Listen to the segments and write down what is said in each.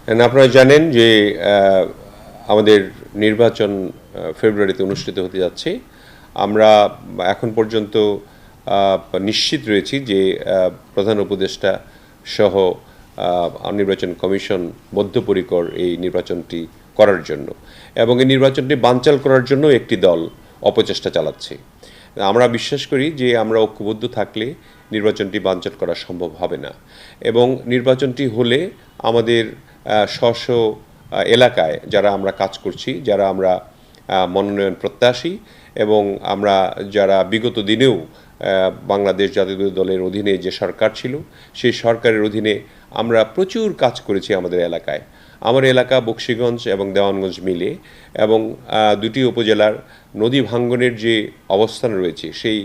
আপনারা জানেন যে আমাদের নির্বাচন ফেব্রুয়ারিতে অনুষ্ঠিত হতে যাচ্ছে। আমরা এখন পর্যন্ত নিশ্চিত রয়েছি যে প্রধান উপদেষ্টা সহ নির্বাচন কমিশন বদ্ধপরিকর এই নির্বাচনটি করার জন্য, এবং এই নির্বাচনটি বানচাল করার জন্য একটি দল অপচেষ্টা চালাচ্ছে। আমরা বিশ্বাস করি যে আমরা ঐক্যবদ্ধ থাকলে নির্বাচনটি বানচাল করা সম্ভব হবে না, এবং নির্বাচনটি হলে আমাদের স্ব এলাকায় যারা আমরা কাজ করছি, যারা আমরা মনোনয়ন প্রত্যাশী, এবং আমরা যারা বিগত দিনেও বাংলাদেশ জাতীয় দলের অধীনে যে সরকার ছিল সেই সরকারের অধীনে আমরা প্রচুর কাজ করেছি আমাদের এলাকায়। আমার এলাকা বকশীগঞ্জ এবং দেওয়ানগঞ্জ মিলে, এবং দুটি উপজেলার নদী ভাঙ্গনের যে অবস্থান রয়েছে সেই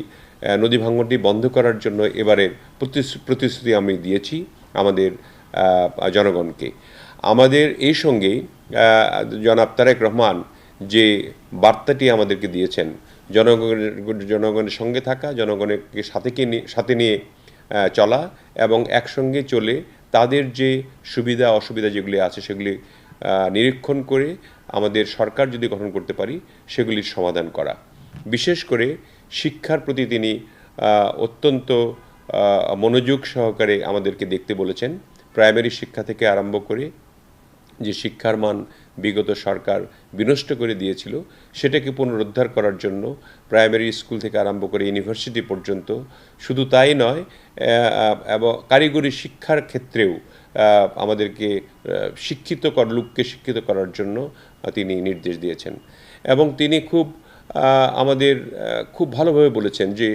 নদী ভাঙ্গনটি বন্ধ করার জন্য এবারের প্রতিশ্রুতি আমি দিয়েছি আমাদের জনগণকে। আমাদের এই সঙ্গেই জনাব তারেক রহমান যে বার্তাটি আমাদেরকে দিয়েছেন, জনগণের সঙ্গে থাকা, জনগণকে সাথে নিয়ে চলা, এবং একসঙ্গে চলে তাদের যে সুবিধা অসুবিধা যেগুলি আছে সেগুলি নিরীক্ষণ করে আমাদের সরকার যদি গঠন করতে পারি সেগুলির সমাধান করা। বিশেষ করে শিক্ষার প্রতি তিনি অত্যন্ত মনোযোগ সহকারে আমাদেরকে দেখতে বলেছেন। প্রাইমারি শিক্ষা থেকে আরম্ভ করে যে শিক্ষার মান বিগত সরকার বিনষ্ট করে দিয়েছিল সেটাকে পুনরুদ্ধার করার জন্য প্রাইমারি স্কুল থেকে আরম্ভ করে ইউনিভার্সিটি পর্যন্ত, শুধু তাই নয়, এবং কারিগরি শিক্ষার ক্ষেত্রেও আমাদেরকে লোককে শিক্ষিত করার জন্য তিনি নির্দেশ দিয়েছেন। এবং তিনি আমাদের খুব ভালোভাবে বলেছেন যে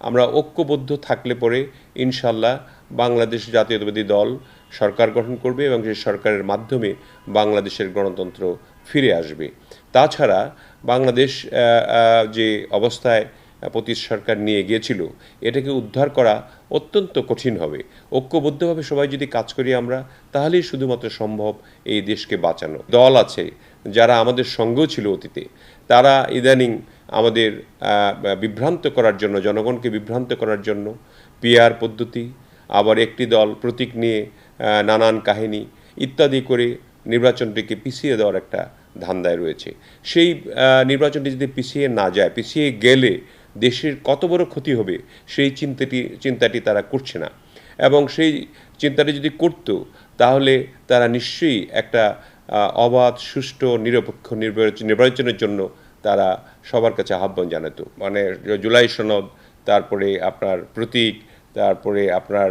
আমরা ঐক্যবদ্ধ থাকলে পরে ইনশাল্লাহ বাংলাদেশ জাতীয়তাবাদী দল সরকার গঠন করবে, এবং সেই সরকারের মাধ্যমে বাংলাদেশের গণতন্ত্র ফিরে আসবে। তাছাড়া বাংলাদেশ যে অবস্থায় পতিত সরকার নিয়ে গিয়েছিল এটাকে উদ্ধার করা অত্যন্ত কঠিন হবে। ঐক্যবদ্ধভাবে সবাই যদি কাজ করি আমরা, তাহলেই শুধুমাত্র সম্ভব এই দেশকে বাঁচানো। দল আছে যারা আমাদের সঙ্গেও ছিল অতীতে, তারা ইদানিং আমাদের বিভ্রান্ত করার জন্য, জনগণকে বিভ্রান্ত করার জন্য পিআর পদ্ধতি, আবার একটি দল প্রতীক নিয়ে নানান কাহিনী ইত্যাদি করে নির্বাচনটিকে পিছিয়ে দেওয়ার একটা ধান্দায় রয়েছে। সেই নির্বাচনটি যদি পিছিয়ে না যায়, পিছিয়ে গেলে দেশের কত বড় ক্ষতি হবে সেই চিন্তাটি তারা করছে না। এবং সেই চিন্তাটি যদি করত তাহলে তারা নিশ্চয়ই একটা অবাধ, সুষ্ঠু, নিরপেক্ষ নির্বাচনের জন্য তারা সবার কাছে আহ্বান জানাতো। মানে জুলাই সনদ, তারপরে আপনার প্রতীক, তারপরে আপনার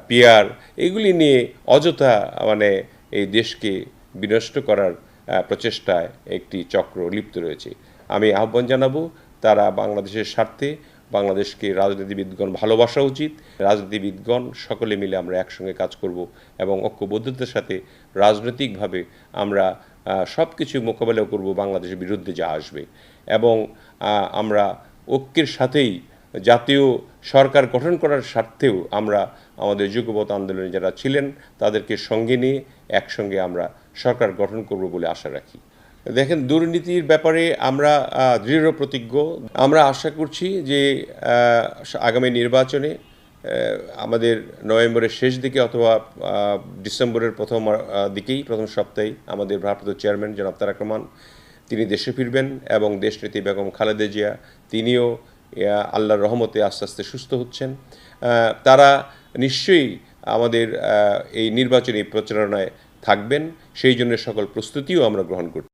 পিআর, এগুলি নিয়ে অযথা এই দেশকে বিনষ্ট করার প্রচেষ্টায় একটি চক্র লিপ্ত রয়েছে। আমি আহ্বান জানাবো তারা বাংলাদেশের স্বার্থে বাংলাদেশকে রাজনীতিবিদগণ ভালোবাসা উচিত। রাজনীতিবিদগণ সকলে মিলে আমরা একসঙ্গে কাজ করব, এবং ঐক্যবদ্ধতার সাথে রাজনৈতিকভাবে আমরা সব কিছু মোকাবেলা করব বাংলাদেশের বিরুদ্ধে যা আসবে। এবং আমরা ঐক্যের সাথেই জাতীয় সরকার গঠন করার স্বার্থেও আমরা আমাদের যুগপৎ আন্দোলনে যারা ছিলেন তাদেরকে সঙ্গে নিয়ে একসঙ্গে আমরা সরকার গঠন করব বলে আশা রাখি। দেখেন, দুর্নীতির ব্যাপারে আমরা দৃঢ় প্রতিজ্ঞ। আমরা আশা করছি যে আগামী নির্বাচনে আমাদের নভেম্বরের শেষ দিকে অথবা ডিসেম্বরের প্রথম সপ্তাহে আমাদের ভারপ্রাপ্ত চেয়ারম্যান জনাব তারেক রহমান তিনি দেশে ফিরবেন, এবং দেশনেত্রী বেগম খালেদা জিয়া তিনিও আল্লাহর রহমতে আস্তে আস্তে সুস্থ হচ্ছেন। তারা নিশ্চয়ই আমাদের এই নির্বাচনী প্রচারণায় থাকবেন, সেই জন্য সকল প্রস্তুতিও আমরা গ্রহণ করছি।